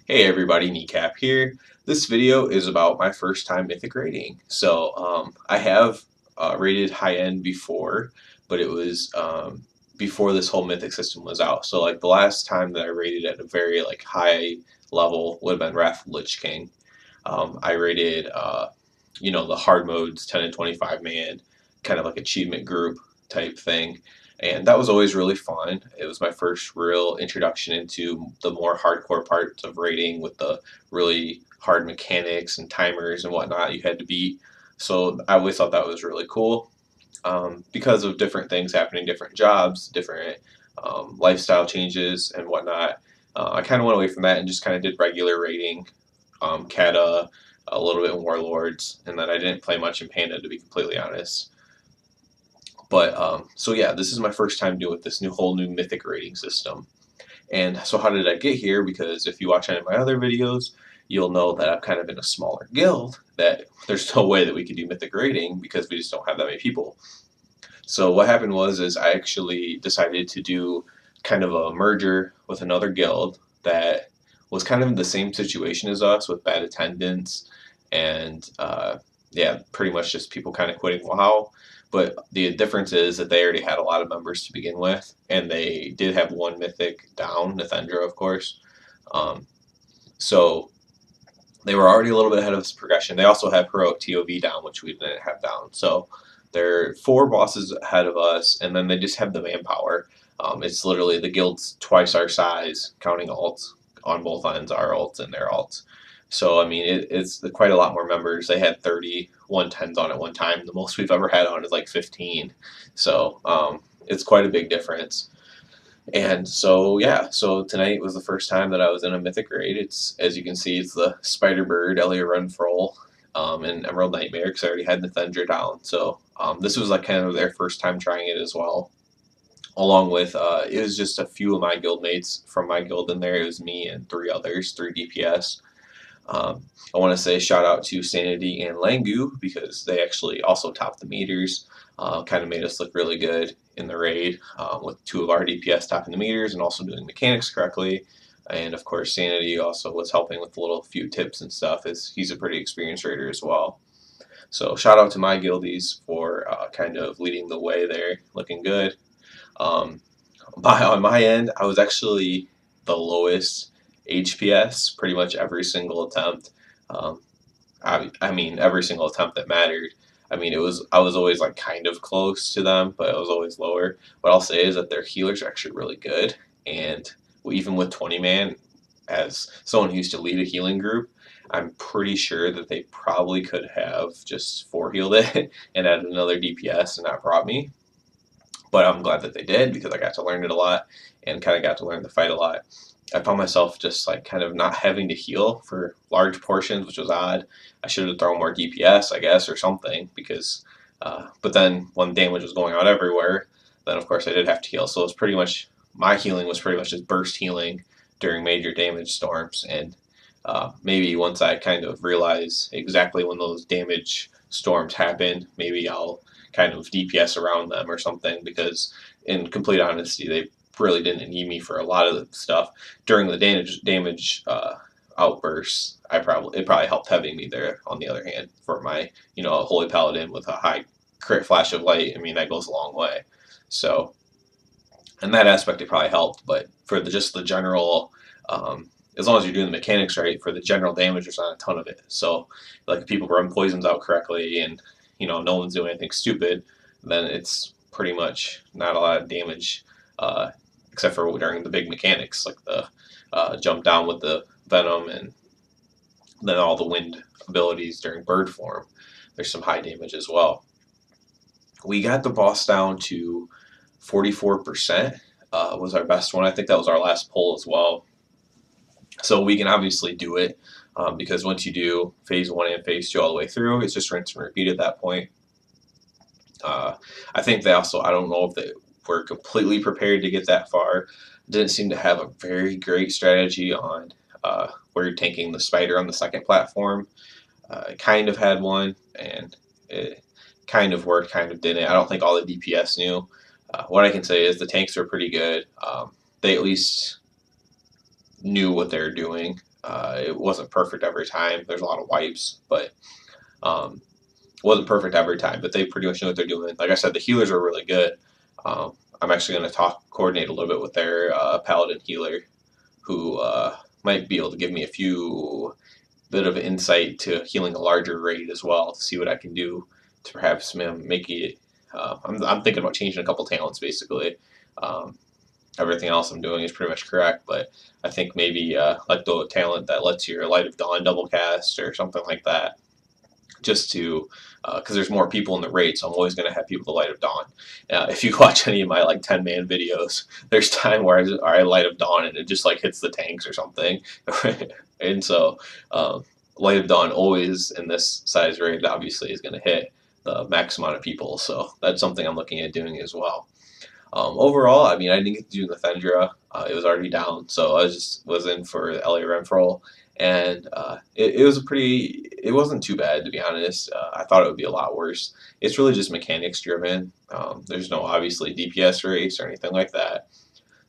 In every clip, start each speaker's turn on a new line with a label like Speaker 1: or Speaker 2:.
Speaker 1: Hey everybody, Kneecap here. This video is about my first time Mythic rating. I have rated high end before, but it was before this whole Mythic system was out. So like the last time that I rated at a very like high level would have been Wrath of Lich King. I rated the hard modes 10 and 25 man, kind of like achievement group type thing. And that was always really fun. It was my first real introduction into the more hardcore parts of raiding with the really hard mechanics and timers and whatnot you had to beat. So I always thought that was really cool because of different things happening, different jobs, different lifestyle changes and whatnot. I kind of went away from that and just kind of did regular raiding, Kata, a little bit in Warlords, and then I didn't play much in Panda to be completely honest. But so yeah, this is my first time doing this whole new Mythic rating system. And so how did I get here? Because if you watch any of my other videos, you'll know that I'm kind of in a smaller guild. That there's no way that we could do Mythic rating because we just don't have that many people. So what happened is I actually decided to do kind of a merger with another guild that was kind of in the same situation as us with bad attendance and yeah, pretty much just people kind of quitting WoW. But the difference is that they already had a lot of members to begin with, and they did have one mythic down, Nathendra, of course. Um, so they were already a little bit ahead of us progression. They also have heroic TOV down, which we didn't have down. So they're four bosses ahead of us, and then they just have the manpower. It's literally the guild's twice our size, counting alts on both ends, our alts and their alts. So I mean, it's quite a lot more members. They had 30 110s on at one time. The most we've ever had on is like 15. So it's quite a big difference. And so yeah, so tonight was the first time that I was in a Mythic raid. It's, as you can see, it's the Spider Bird, renferal, and Emerald Nightmare because I already had Nathendra down. So this was like kind of their first time trying it as well. Along with it was just a few of my guild mates from my guild in there. It was me and three others, three DPS. I want to say shout out to Sanity and Langu because they actually also topped the meters. Kind of made us look really good in the raid with two of our DPS topping the meters and also doing mechanics correctly. And of course, Sanity also was helping with a little few tips and stuff, as he's a pretty experienced raider as well. So shout out to my guildies for kind of leading the way there, looking good. Um, on my end, I was actually the lowest HPS pretty much every single attempt. Um, I mean, every single attempt that mattered. I mean, I was always like kind of close to them, but I was always lower. What I'll say is that their healers are actually really good, and even with 20 man, as someone who used to lead a healing group, I'm pretty sure that they probably could have just four healed it and added another DPS and not brought me. But I'm glad that they did because I got to learn it a lot and kind of got to learn the fight a lot. I found myself just like kind of not having to heal for large portions, which was odd. I should have thrown more DPS, I guess, or something, because. But then when damage was going out everywhere, then of course I did have to heal. So it was pretty much my healing was pretty much just burst healing during major damage storms, and maybe once I kind of realize exactly when those damage storms happen, maybe I'll kind of DPS around them or something, because in complete honesty, they really didn't need me for a lot of the stuff during the damage outbursts. It probably helped having me there. On the other hand, for my holy paladin with a high crit flash of light, I mean that goes a long way. So in that aspect, it probably helped. But for just the general, as long as you're doing the mechanics right, for the general damage, there's not a ton of it. So like if people run poisons out correctly and no one's doing anything stupid, then it's pretty much not a lot of damage, except for during the big mechanics like the jump down with the venom and then all the wind abilities during bird form. There's some high damage as well. We got the boss down to 44%. Was our best one. I think that was our last pull as well. So we can obviously do it because once you do phase 1 and phase 2 all the way through, it's just rinse and repeat at that point. I think they also, I don't know if they were completely prepared to get that far. Didn't seem to have a very great strategy on where you're tanking the spider on the second platform. It kind of had one, and it kind of worked, kind of didn't. I don't think all the DPS knew. What I can say is the tanks are pretty good. They at least knew what they were doing. It wasn't perfect every time. There's a lot of wipes, but um, it wasn't perfect every time. But they pretty much knew what they're doing. Like I said, the healers are really good. I'm actually going to coordinate a little bit with their paladin healer, who might be able to give me a few bit of insight to healing a larger raid as well to see what I can do to perhaps make it. I'm thinking about changing a couple talents basically. Um, Everything else I'm doing is pretty much correct, but I think maybe like the talent that lets your Light of Dawn double cast or something like that, just to because there's more people in the raid, so I'm always going to have people to Light of Dawn. If you watch any of my like 10-man videos, there's time where I Light of Dawn and it just like hits the tanks or something, and so Light of Dawn always in this size raid obviously is going to hit the max amount of people, so that's something I'm looking at doing as well. Overall, I mean, I didn't get to do the Thendra. It was already down, so I was in for the LA renferal, and it was a pretty. It wasn't too bad to be honest. I thought it would be a lot worse. It's really just mechanics driven. There's no obviously DPS race or anything like that.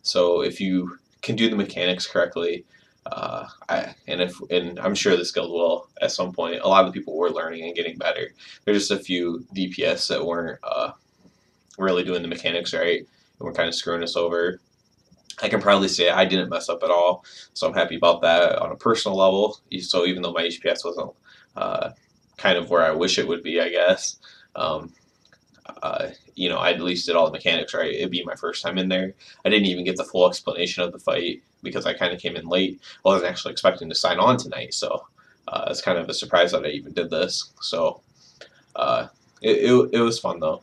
Speaker 1: So if you can do the mechanics correctly, and I'm sure this guild will at some point. A lot of the people were learning and getting better. There's just a few DPS that weren't really doing the mechanics right, and we're kind of screwing us over. I can proudly say I didn't mess up at all, so I'm happy about that on a personal level. So even though my HPS wasn't uh, kind of where I wish it would be, I guess, um, I at least did all the mechanics right. It'd be my first time in there. I didn't even get the full explanation of the fight because I kind of came in late. I wasn't actually expecting to sign on tonight, so it's kind of a surprise that I even did this. So uh, it was fun though.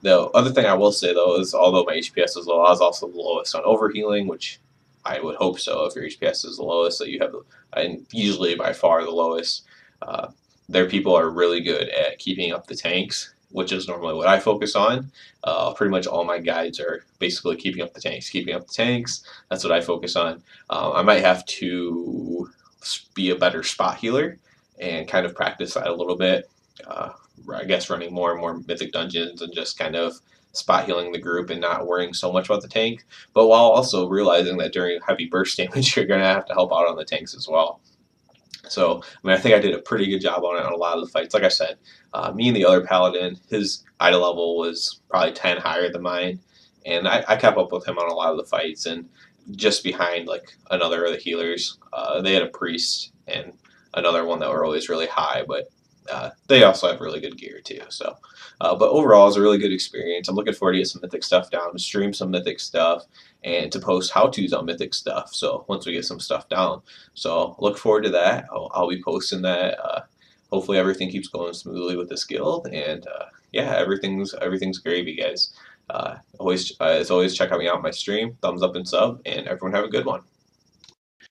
Speaker 1: The other thing I will say though is although my HPS is low, I was also the lowest on overhealing, which I would hope so. If your HPS is the lowest, that you have, and usually by far the lowest. Uh, their people are really good at keeping up the tanks, which is normally what I focus on. Pretty much all my guides are basically keeping up the tanks, keeping up the tanks. That's what I focus on. I might have to be a better spot healer and kind of practice that a little bit. I guess running more and more mythic dungeons and just kind of spot healing the group and not worrying so much about the tank, but while also realizing that during heavy burst damage you're going to have to help out on the tanks as well. So, I mean, I think I did a pretty good job on it on a lot of the fights. Like I said, me and the other paladin, his idol level was probably 10 higher than mine, and I kept up with him on a lot of the fights. And just behind like another of the healers, they had a priest and another one that were always really high, but they also have really good gear too. So, but overall, it's a really good experience. I'm looking forward to get some mythic stuff down, to stream some mythic stuff, and to post how-tos on mythic stuff. So once we get some stuff down, so look forward to that. I'll be posting that. Hopefully everything keeps going smoothly with this guild, and yeah, everything's gravy, guys. Always, as always, check out me out on my stream. Thumbs up and sub, and everyone have a good one.